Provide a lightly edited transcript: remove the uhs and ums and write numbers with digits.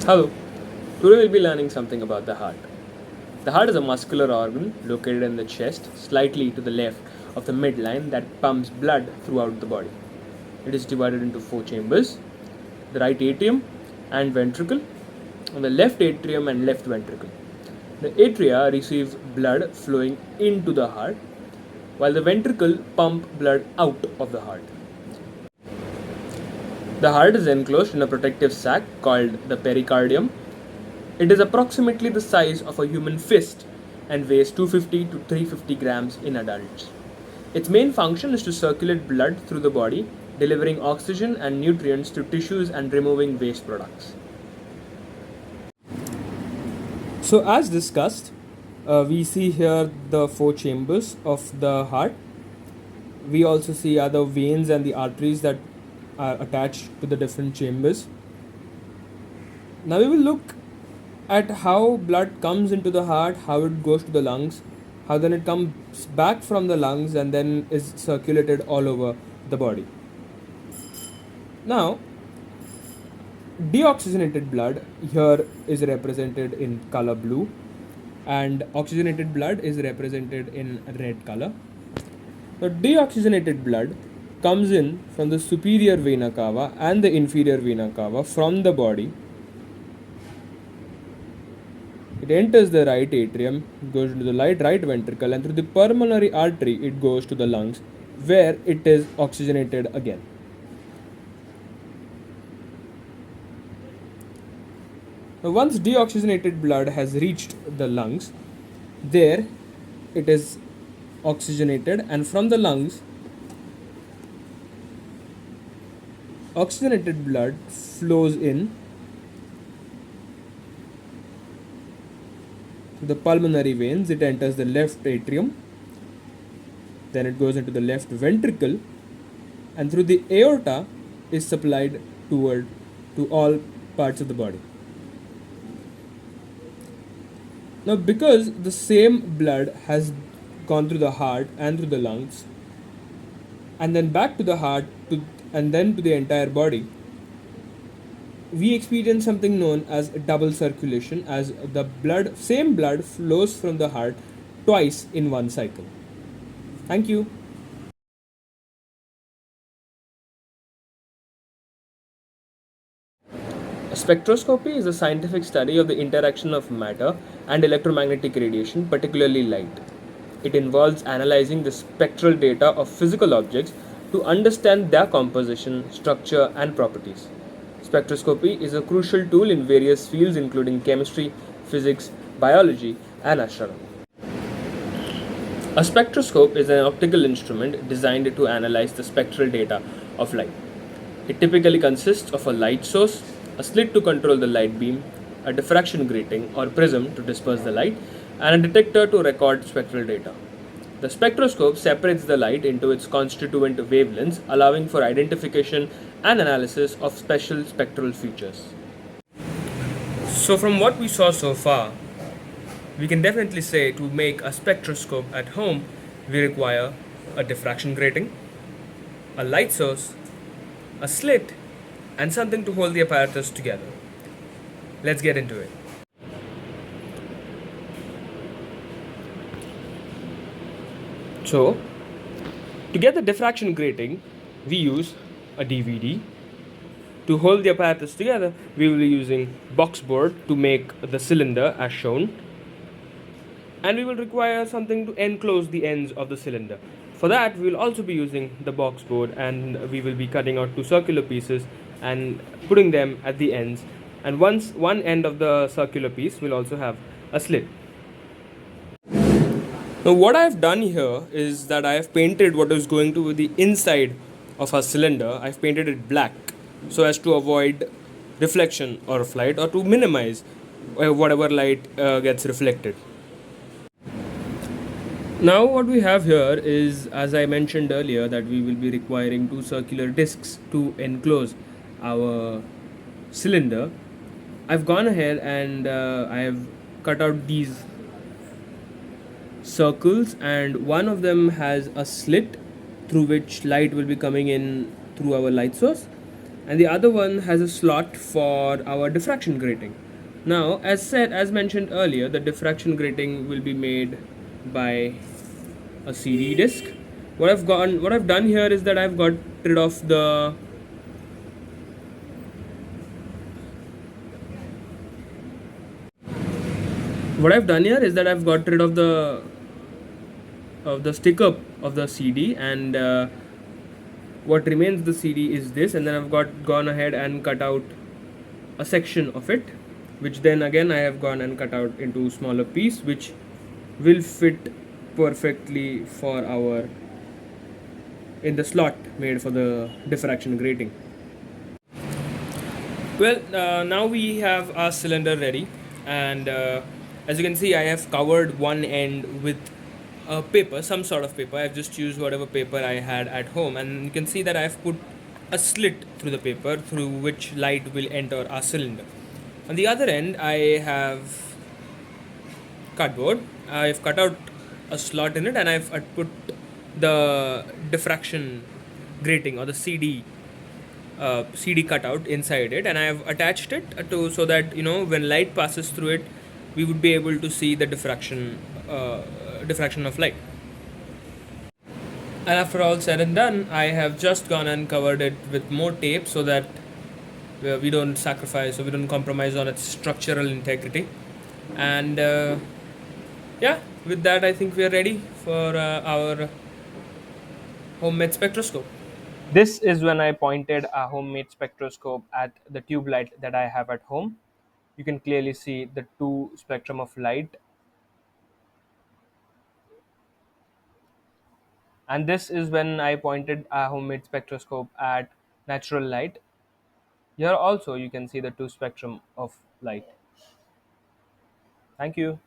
Hello, today we'll be learning something about the heart. The heart is a muscular organ located in the chest, slightly to the left of the midline that pumps blood throughout the body. It is divided into four chambers: the right atrium and ventricle, and the left atrium and left ventricle. The atria receive blood flowing into the heart, while the ventricle pump blood out of the heart. The heart is enclosed in a protective sac called the pericardium. It is approximately the size of a human fist and weighs 250 to 350 grams in adults. Its main function is to circulate blood through the body, delivering oxygen and nutrients to tissues and removing waste products. So, as discussed, we see here the four chambers of the heart. We also see other veins and the arteries that are attached to the different chambers. Now, we will look at how blood comes into the heart, how it goes to the lungs, how then it comes back from the lungs and then is circulated all over the body. Now, deoxygenated blood here is represented in color blue, and oxygenated blood is represented in red color. The deoxygenated blood comes in from the superior vena cava and the inferior vena cava from the body. It enters the right atrium, goes into the right ventricle, and through the pulmonary artery it goes to the lungs, where it is oxygenated again. Now, once deoxygenated blood has reached the lungs, there it is oxygenated, and from the lungs, oxygenated blood flows in the pulmonary veins. It enters the left atrium, then it goes into the left ventricle, and through the aorta is supplied to all parts of the body. Now, because the same blood has gone through the heart and through the lungs, and then back to the heart and then to the entire body, we experience something known as double circulation, as the same blood flows from the heart twice in one cycle. Thank you. Spectroscopy is a scientific study of the interaction of matter and electromagnetic radiation, particularly light. It involves analyzing the spectral data of physical objects to understand their composition, structure, and properties. Spectroscopy is a crucial tool in various fields including chemistry, physics, biology, and astronomy. A spectroscope is an optical instrument designed to analyze the spectral data of light. It typically consists of a light source, a slit to control the light beam, a diffraction grating or prism to disperse the light, and a detector to record spectral data. The spectroscope separates the light into its constituent wavelengths, allowing for identification and analysis of special spectral features. So, from what we saw so far, we can definitely say to make a spectroscope at home, we require a diffraction grating, a light source, a slit, and something to hold the apparatus together. Let's get into it. So, to get the diffraction grating, we use a DVD. To hold the apparatus together, we will be using box board to make the cylinder as shown, and we will require something to enclose the ends of the cylinder. For that, we will also be using the box board, and we will be cutting out two circular pieces and putting them at the ends, and one end of the circular piece will also have a slit. Now, what I have done here is that I have painted what is going to be the inside of our cylinder. I've painted it black so as to avoid reflection or light, or to minimize whatever light gets reflected. Now, what we have here is, as I mentioned earlier, that we will be requiring two circular discs to enclose our cylinder. I've gone ahead and I have cut out these circles, and one of them has a slit through which light will be coming in through our light source, and the other one has a slot for our diffraction grating. Now, as mentioned earlier, the diffraction grating will be made by a CD disc. What I've done here is that I've got rid of the what I've done here is that I've got rid of the sticker of the CD, and what remains the CD is this, and then I've gone ahead and cut out a section of it, which then again I have gone and cut out into smaller piece, which will fit perfectly for our in the slot made for the diffraction grating. Well, now we have our cylinder ready, and as you can see, I have covered one end with paper, some sort of paper. I've just used whatever paper I had at home, and you can see that I've put a slit through the paper through which light will enter our cylinder. On the other end, I have cardboard. I've cut out a slot in it, and I've put the diffraction grating or the CD cutout inside it, and I have attached it to so that when light passes through it, we would be able to see the diffraction of light. And after all said and done, I have just gone and covered it with more tape so that we don't sacrifice or we don't compromise on its structural integrity. And yeah, with that, I think we are ready for our homemade spectroscope. This is when I pointed a homemade spectroscope at the tube light that I have at home. You can clearly see the two spectrum of light, and this is when I pointed a homemade spectroscope at natural light. Here also you can see the two spectrum of light. Thank you.